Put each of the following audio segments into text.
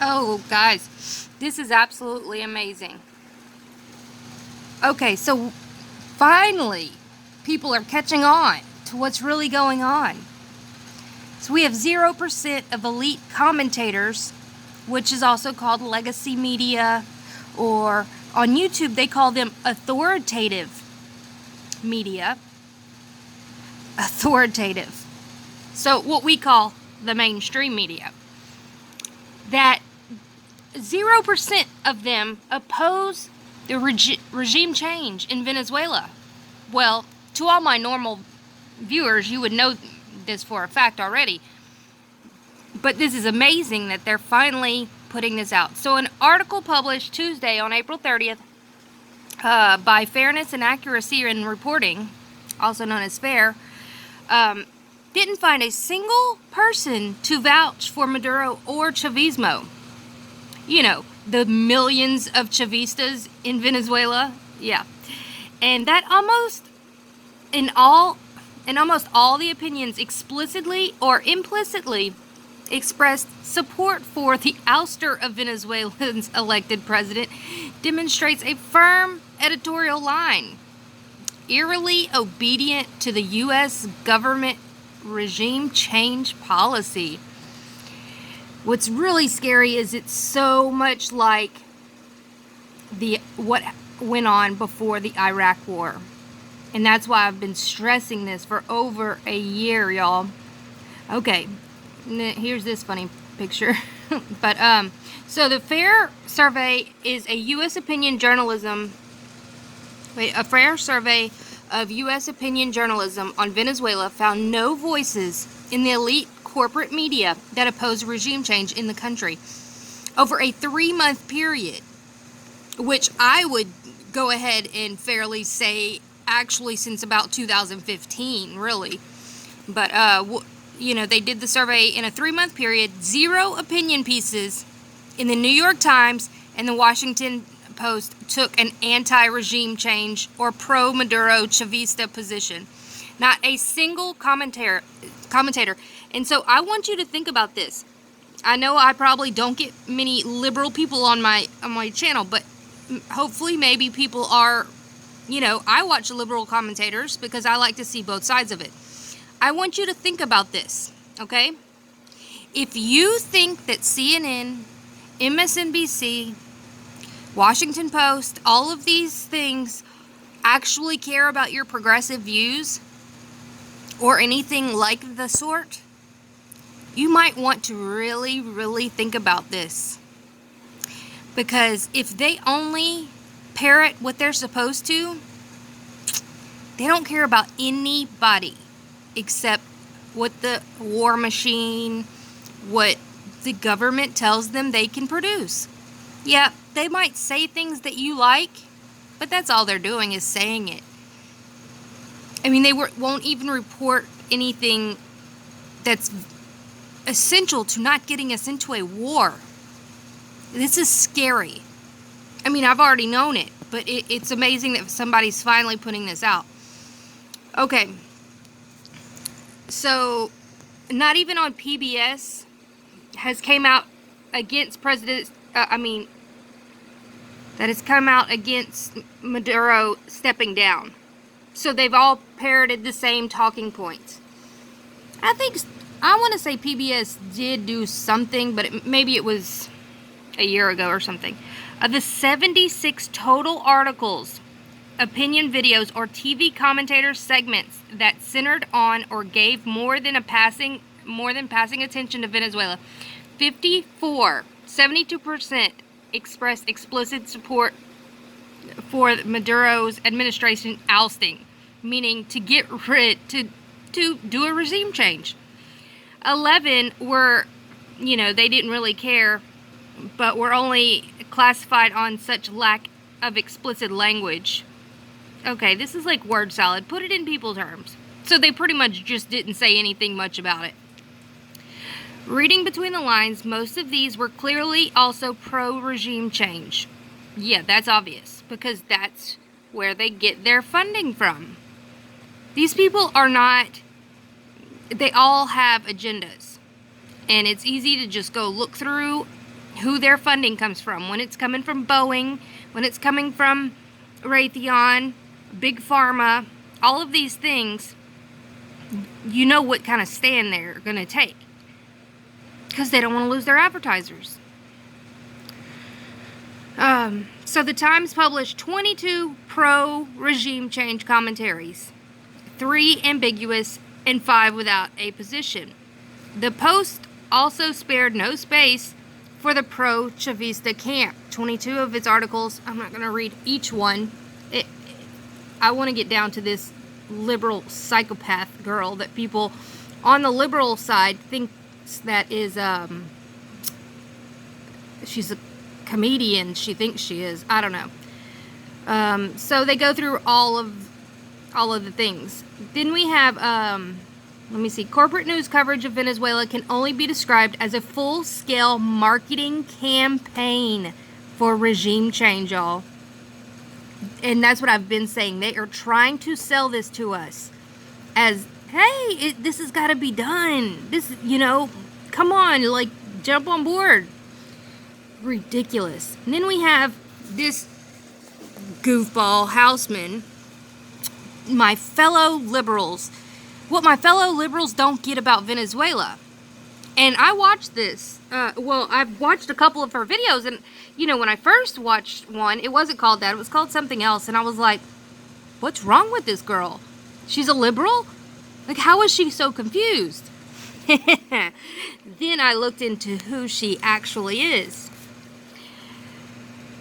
Oh, guys, this is absolutely amazing. Okay, so finally, people are catching on to what's really going on. So we have 0% of elite commentators, which is also called legacy media, or on YouTube they call them authoritative media. Authoritative. So what we call the mainstream media. That 0% of them oppose the regime change in Venezuela. Well, to all my normal viewers, you would know this for a fact already. But this is amazing that they're finally putting this out. So an article published Tuesday on April 30th by Fairness and Accuracy in Reporting, also known as FAIR, didn't find a single person to vouch for Maduro or Chavismo. You know, the millions of Chavistas in Venezuela. Yeah. And that almost all the opinions explicitly or implicitly expressed support for the ouster of Venezuela's elected president demonstrates a firm editorial line, eerily obedient to the U.S. government regime change policy. What's really scary is it's so much like what went on before the Iraq War. And that's why I've been stressing this for over a year, y'all. Okay, here's this funny picture. But so the FAIR survey is a U.S. opinion journalism. A FAIR survey of U.S. opinion journalism on Venezuela found no voices in the elite corporate media that oppose regime change in the country over a 3-month period, which I would go ahead and fairly say actually since about 2015, really. But they did the survey in a 3-month period. 0 opinion pieces in the New York Times and the Washington Post took an anti-regime change or pro-Maduro Chavista position. Not a single commentator. And so I want you to think about this. I know I probably don't get many liberal people on my channel, but hopefully maybe people are, I watch liberal commentators because I like to see both sides of it. I want you to think about this, okay? If you think that CNN, MSNBC, Washington Post, all of these things actually care about your progressive views or anything like the sort, you might want to really, really think about this. Because if they only parrot what they're supposed to, they don't care about anybody except what the war machine, what the government tells them they can produce. Yeah, they might say things that you like, but that's all they're doing is saying it. I mean, they won't even report anything that's essential to not getting us into a war. This is scary. I mean, I've already known it, but it's amazing that somebody's finally putting this out. Okay. So, not even on PBS has came out against that has come out against Maduro stepping down. So they've all parroted the same talking points. I want to say PBS did do something, but maybe it was a year ago or something. Of the 76 total articles, opinion videos, or TV commentator segments that centered on or gave more than passing attention to Venezuela, 72% expressed explicit support for Maduro's administration ousting, meaning to get rid, to do a regime change. 11 were, they didn't really care, but were only classified on such lack of explicit language. Okay, this is like word salad. Put it in people terms. So they pretty much just didn't say anything much about it. Reading between the lines, most of these were clearly also pro-regime change. Yeah, that's obvious, because that's where they get their funding from. These people they all have agendas. And it's easy to just go look through who their funding comes from. When it's coming from Boeing, when it's coming from Raytheon, Big Pharma, all of these things, you know what kind of stand they're going to take. Because they don't want to lose their advertisers. So the Times published 22 pro-regime change commentaries, 3 ambiguous, and 5 without a position. The Post also spared no space for the pro-Chavista camp. 22 of its articles, I'm not going to read each one. I want to get down to this liberal psychopath girl that people on the liberal side thinks that is, she's a comedian. She thinks she is. I don't know. So they go through all of the things. Then we have, let me see. Corporate news coverage of Venezuela can only be described as a full-scale marketing campaign for regime change, y'all. And that's what I've been saying. They are trying to sell this to us as, hey, this has got to be done. This, come on, like, jump on board. Ridiculous. And then we have this goofball Houseman. My fellow liberals. What my fellow liberals don't get about Venezuela. And I watched this. I've watched a couple of her videos. And, when I first watched one, it wasn't called that. It was called something else. And I was like, what's wrong with this girl? She's a liberal? Like, how is she so confused? Then I looked into who she actually is.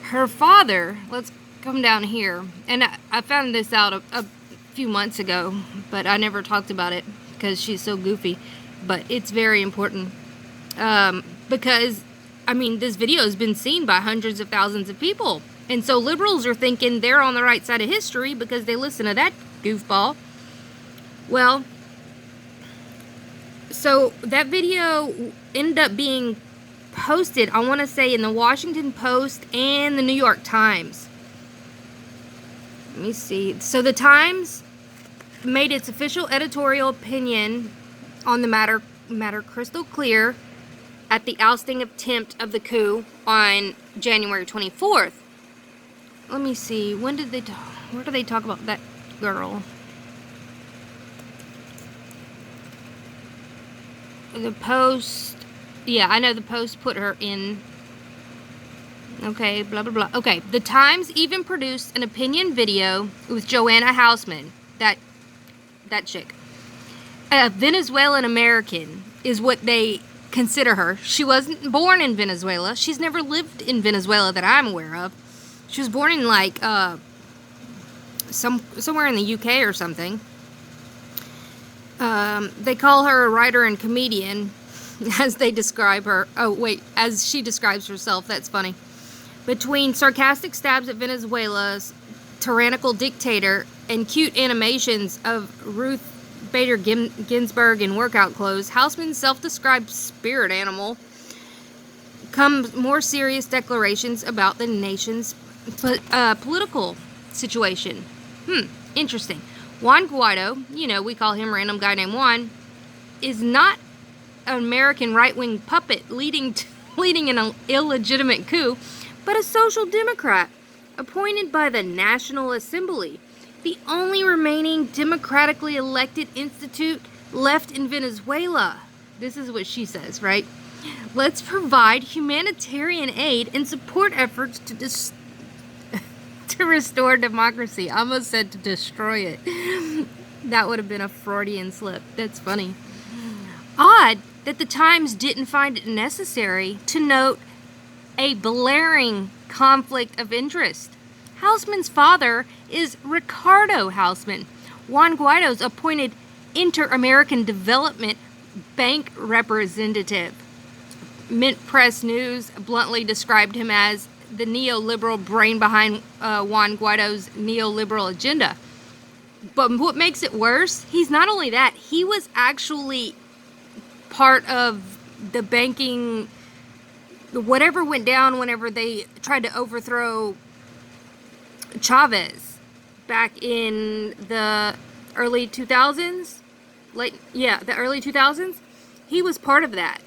Her father, let's come down here. And I found this out a few months ago, but I never talked about it because she's so goofy. But it's very important because, this video has been seen by hundreds of thousands of people. And so liberals are thinking they're on the right side of history because they listen to that goofball. Well, so that video ended up being posted, I want to say, in the Washington Post and the New York Times. Let me see. So the Times made its official editorial opinion on the matter crystal clear at the ousting attempt of the coup on January 24th. Let me see. Where do they talk about that girl? The Post. Yeah, I know the Post put her in. Okay, blah, blah, blah. Okay, the Times even produced an opinion video with Joanna Houseman, that chick. A Venezuelan American is what they consider her. She wasn't born in Venezuela. She's never lived in Venezuela that I'm aware of. She was born in, like, somewhere in the UK or something. They call her a writer and comedian, as they describe her. Oh, wait, as she describes herself. That's funny. Between sarcastic stabs at Venezuela's tyrannical dictator and cute animations of Ruth Bader Ginsburg in workout clothes, Houseman's self-described spirit animal, come more serious declarations about the nation's political situation. Interesting. Juan Guaido, we call him random guy named Juan, is not an American right-wing puppet leading an illegitimate coup, but a social democrat appointed by the National Assembly, the only remaining democratically elected institute left in Venezuela. This is what she says, right? Let's provide humanitarian aid and support efforts to restore democracy. I almost said to destroy it. That would have been a Freudian slip. That's funny. Odd that the Times didn't find it necessary to note a blaring conflict of interest. Houseman's father is Ricardo Houseman, Juan Guaido's appointed Inter-American Development Bank representative. Mint Press News bluntly described him as the neoliberal brain behind Juan Guaido's neoliberal agenda. But what makes it worse, he's not only that, he was actually part of the banking, whatever went down whenever they tried to overthrow Chavez back in the early 2000s. The early 2000s. He was part of that.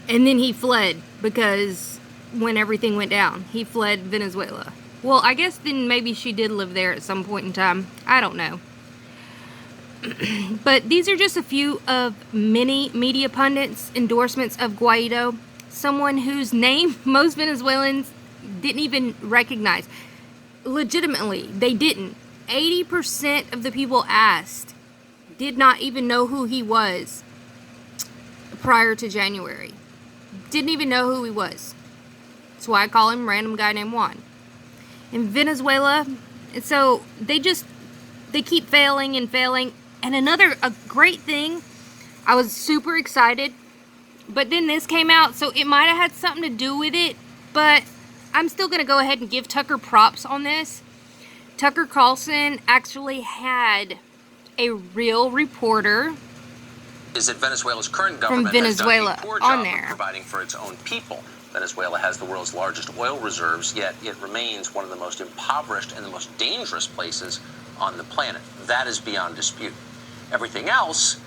And then he fled because when everything went down, he fled Venezuela. Well, I guess then maybe she did live there at some point in time. I don't know. But these are just a few of many media pundits' endorsements of Guaido, someone whose name most Venezuelans didn't even recognize. Legitimately, they didn't. 80% of the people asked did not even know who he was prior to January. Didn't even know who he was. That's why I call him random guy named Juan. In Venezuela, and so they keep failing and failing. And a great thing, I was super excited, but then this came out, so it might have had something to do with it, but I'm still going to go ahead and give Tucker props on this. Tucker Carlson actually had a real reporter is that Venezuela's current government from Venezuela has done a poor on job there of providing for its own people. Venezuela has the world's largest oil reserves, yet it remains one of the most impoverished and the most dangerous places on the planet. That is beyond dispute. Everything else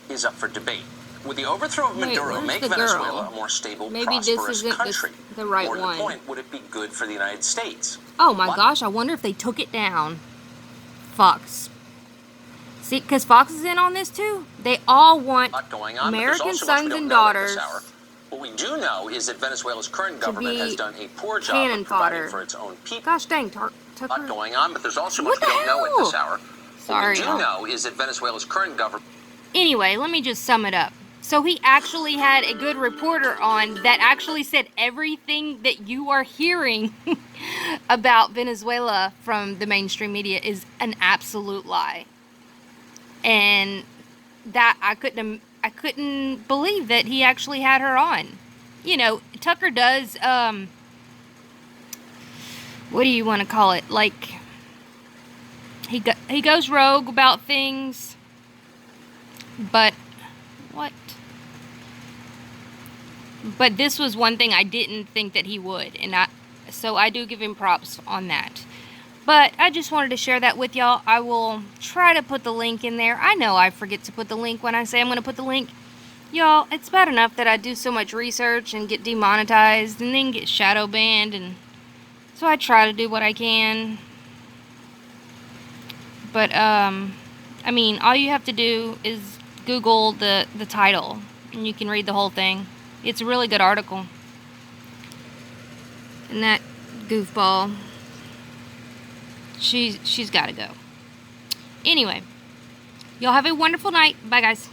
is up for debate. Would the overthrow of Maduro make Venezuela a more stable, prosperous country? The right More to one. the point, would it be good for the United States? Oh my gosh, I wonder if they took it down. Fox. See, because Fox is in on this too. They all want American sons and daughters. What we do know is that Venezuela's current government has done a poor job of providing for its own people. Gosh dang, Tucker. A lot going on, but there's also much we don't know at this hour. Sorry. What we do know is that Venezuela's current government... Anyway, let me just sum it up. So he actually had a good reporter on that actually said everything that you are hearing about Venezuela from the mainstream media is an absolute lie. And that I couldn't believe that he actually had her on. You know, Tucker does, what do you want to call it? Like, he goes rogue about things, but what? But this was one thing I didn't think that he would, and so I do give him props on that. But I just wanted to share that with y'all. I will try to put the link in there. I know I forget to put the link when I say I'm going to put the link. Y'all, it's bad enough that I do so much research and get demonetized and then get shadow banned, and so I try to do what I can. But, I mean, all you have to do is Google the title, and you can read the whole thing. It's a really good article. And that goofball, she's got to go. Anyway, y'all have a wonderful night. Bye, guys.